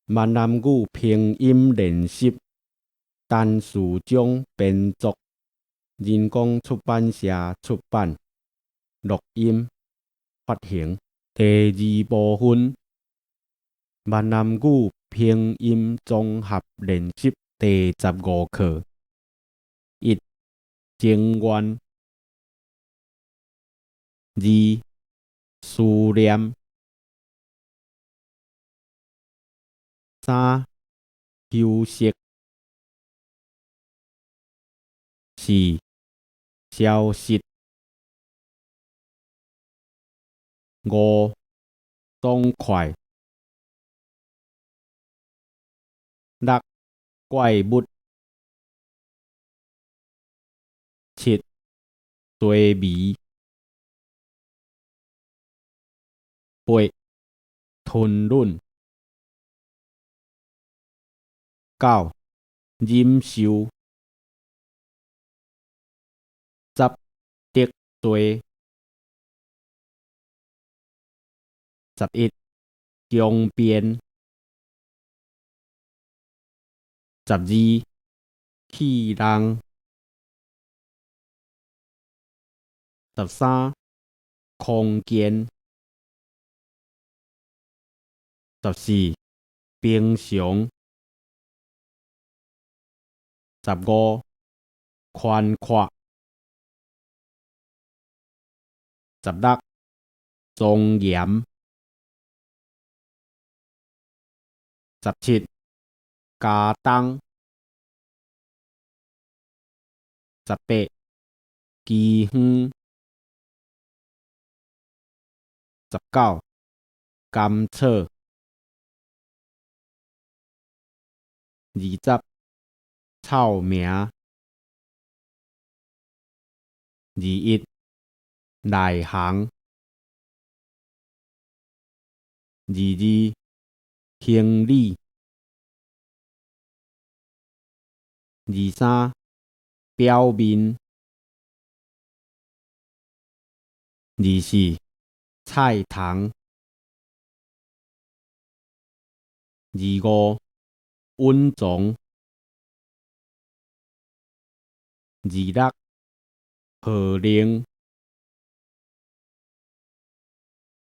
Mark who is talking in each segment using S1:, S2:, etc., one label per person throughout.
S1: 闽南语拼音练习陈树忠编作，人工出版社出版。录音发行。第二部分：闽南语拼音综合练习第15课。一、情愿。二、思念。三、休息。四、消失。五、爽快。六、怪物。七、追迷。八、吞忍。九、忍受。十、得罪。11、强辩。12、气人。13、空间。14、平常。15、宽阔。16、庄严。17、加冬。18、期远。19、甘草。20、臭名。21、内行。22、行李。23、表面。24、菜虫。25、温存。26、号令。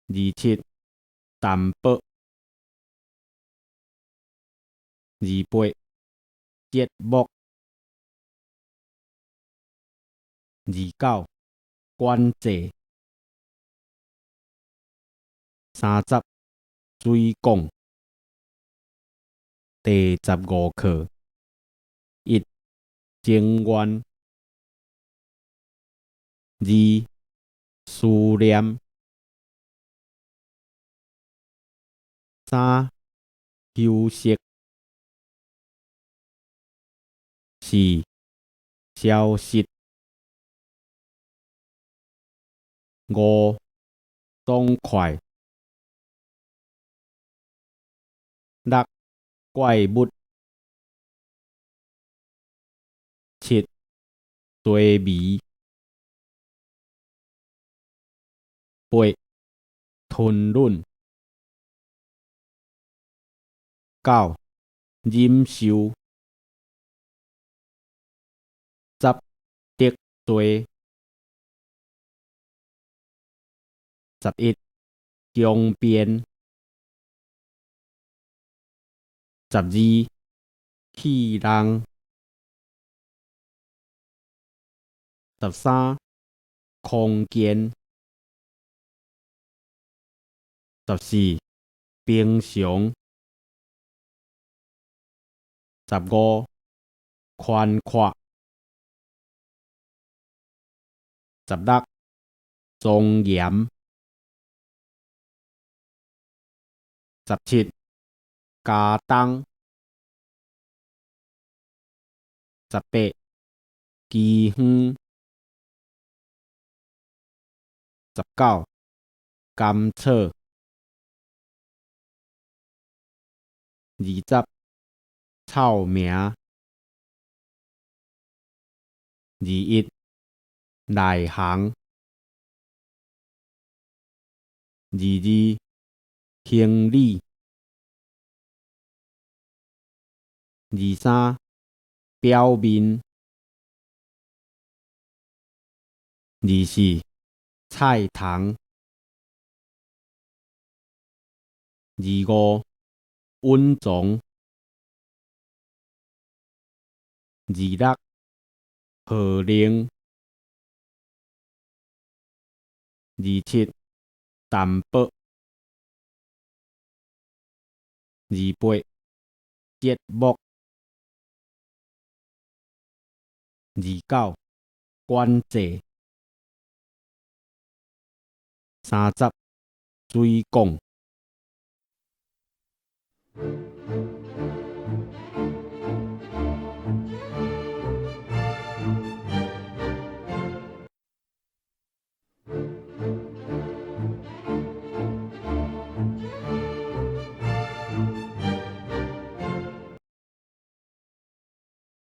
S1: 27、淡薄。28、节目。29、管制。30、水讲。第15课。1、情愿。2、思念。3、休息。4、消失。5、爽快。6、怪物。7、追迷。8、吞忍。9、忍受。10、得罪。11、强辩。12、气人。13、空间。14、平常。15、宽阔。16、庄严。17、加冬。18、期远。19、甘草。20、臭名。21、内行。22行李。23表面。24菜汤。25温床。26荷铃。27淡薄。28节目。29关节。30水讲。